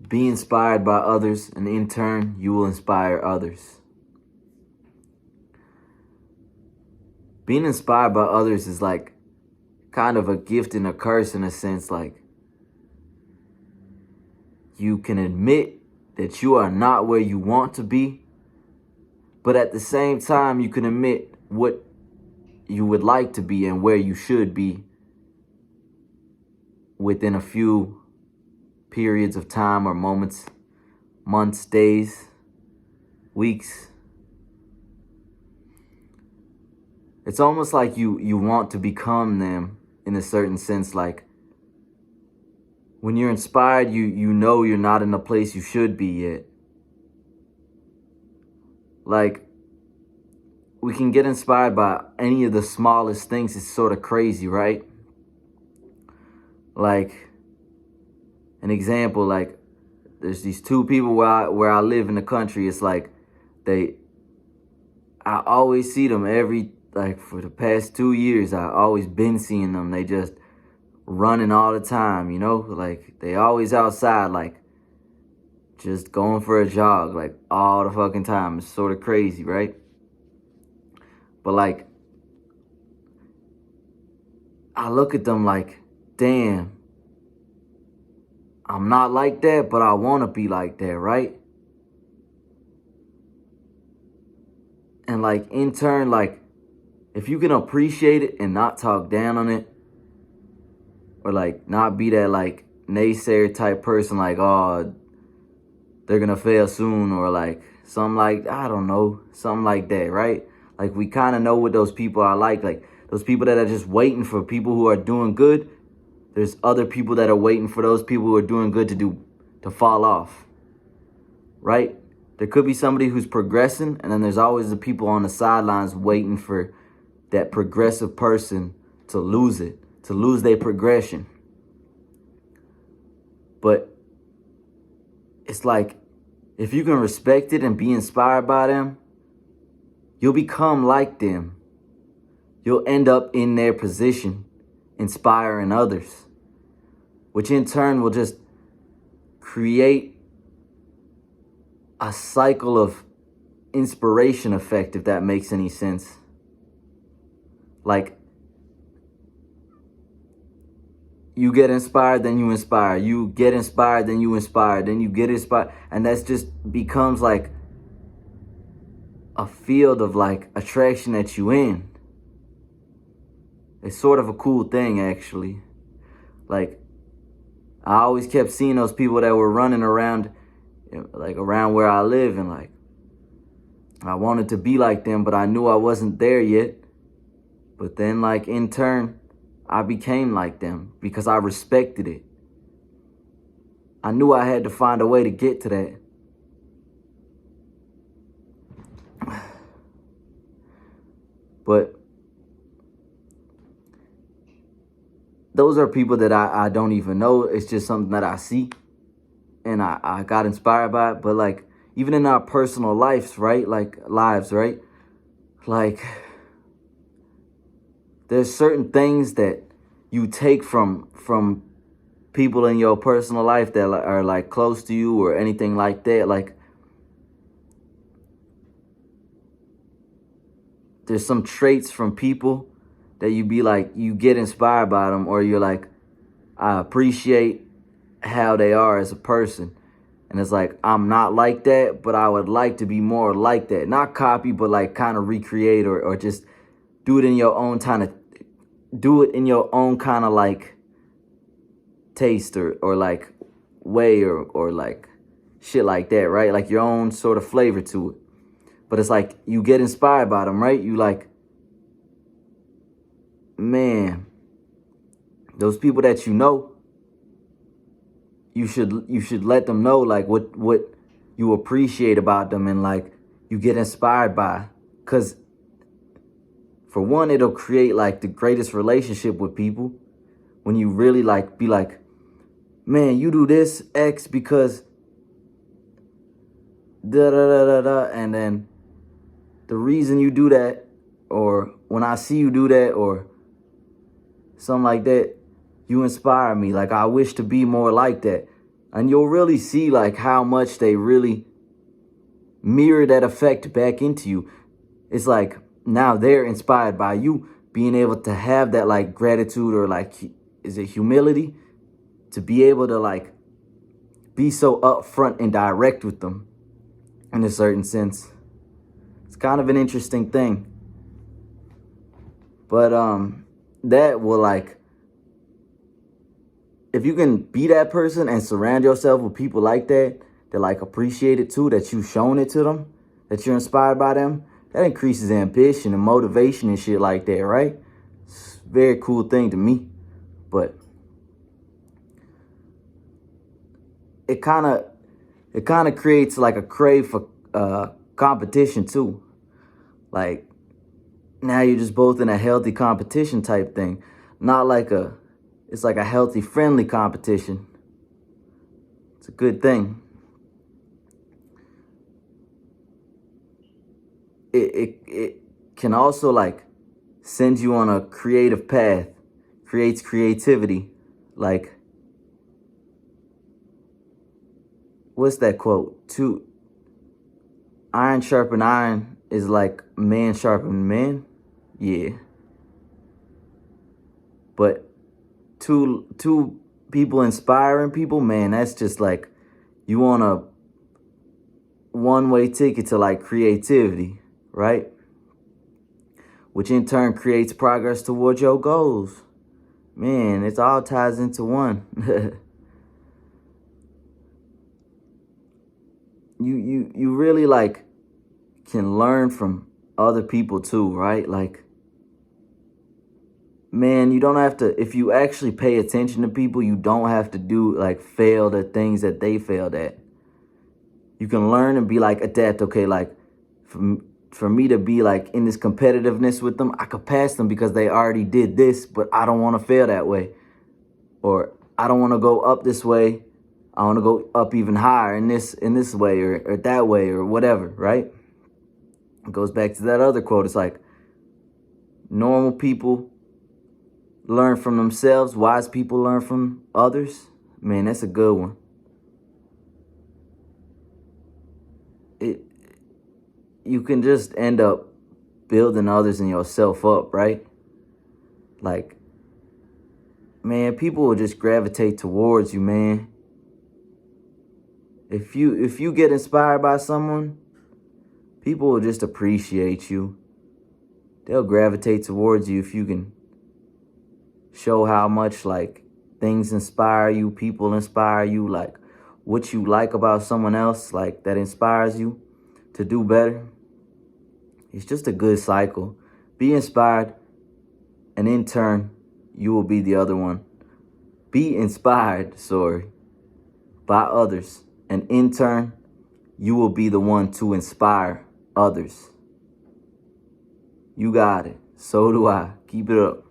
Be inspired by others, and in turn, you will inspire others. Being inspired by others is like kind of a gift and a curse in a sense. Like, you can admit that you are not where you want to be, but at the same time, you can admit what you would like to be and where you should be within a few periods of time or moments, months, days, weeks. It's almost like you want to become them in a certain sense. Like, when you're inspired, you know you're not in the place you should be yet. Like, we can get inspired by any of the smallest things. It's sort of crazy, right? Like, an example, like, there's these two people where I live in the country. It's like I always see them for the past 2 years. I always been seeing them. They just running all the time, like they always outside, like just going for a jog, like all the fucking time. It's sort of crazy, right? But like, I look at them like, damn, I'm not like that, but I want to be like that, right? And like, in turn, like, if you can appreciate it and not talk down on it, or like not be that like naysayer type person, like, oh, they're gonna fail soon, or like something like, I don't know, something like that, right? Like, we kind of know what those people are like those people that are just waiting for people who are doing good. There's other people that are waiting for those people who are doing good to fall off, right? There could be somebody who's progressing, and then there's always the people on the sidelines waiting for that progressive person to lose their progression. But it's like, if you can respect it and be inspired by them, you'll become like them. You'll end up in their position, inspiring others, which in turn will just create a cycle of inspiration effect, if that makes any sense. Like, you get inspired, then you inspire. You get inspired, then you inspire. Then you get inspired. And that's just becomes like a field of like attraction that you in. It's sort of a cool thing, actually. Like, I always kept seeing those people that were running around, like around where I live, and like, I wanted to be like them, but I knew I wasn't there yet. But then, like, in turn, I became like them because I respected it. I knew I had to find a way to get to that. But those are people that I don't even know. It's just something that I see, and I got inspired by it. But like, even in our personal lives, right? Like, there's certain things that you take from people in your personal life that are like close to you or anything like that. Like, there's some traits from people that you be like, you get inspired by them, or you're like, I appreciate how they are as a person. And it's like, I'm not like that, but I would like to be more like that. Not copy, but like kind of recreate, or just do it in your own kind of like taste, or like way, or like shit like that, right? Like your own sort of flavor to it. But it's like, you get inspired by them, right? You like, man, those people that you should let them know like what you appreciate about them, and like you get inspired by. Because for one, it'll create like the greatest relationship with people when you really like be like, man, you do this X because da da da da da, and then the reason you do that, or when I see you do that, or something like that, you inspire me. Like, I wish to be more like that. And you'll really see like how much they really mirror that effect back into you. It's like now they're inspired by you being able to have that like gratitude, or like, is it humility, to be able to like be so upfront and direct with them in a certain sense. It's kind of an interesting thing. But that will like, if you can be that person and surround yourself with people like that, that like appreciate it too, that you've shown it to them, that you're inspired by them, that increases ambition and motivation and shit like that, right? It's a very cool thing to me. But it kind of creates like a crave for competition too. Like now you're just both in a healthy competition type thing, not like it's like a healthy, friendly competition. It's a good thing. It can also like send you on a creative path, creates creativity. Like, what's that quote? Iron sharpen iron is like man sharpen man. Yeah. But two people inspiring people, man, that's just like, you want a one-way ticket to like creativity, right? Which in turn creates progress towards your goals. Man, it all ties into one. You really like can learn from other people too, right? Like, man, you don't have to, if you actually pay attention to people, you don't have to do like fail the things that they failed at. You can learn and be like, adapt. Okay, like for me to be like in this competitiveness with them, I could pass them because they already did this, but I don't want to fail that way. Or I don't want to go up this way. I want to go up even higher in this way, or that way, or whatever, right? It goes back to that other quote. It's like, normal people learn from themselves, wise people learn from others. Man, that's a good one. You can just end up building others and yourself up, right? Like, man, people will just gravitate towards you, man. If you get inspired by someone, people will just appreciate you. They'll gravitate towards you if you can show how much like things inspire you, people inspire you, like what you like about someone else, like that inspires you to do better. It's just a good cycle. Be inspired, and in turn, you will be the other one. Be inspired, by others, and in turn, you will be the one to inspire others. You got it. So do I. Keep it up.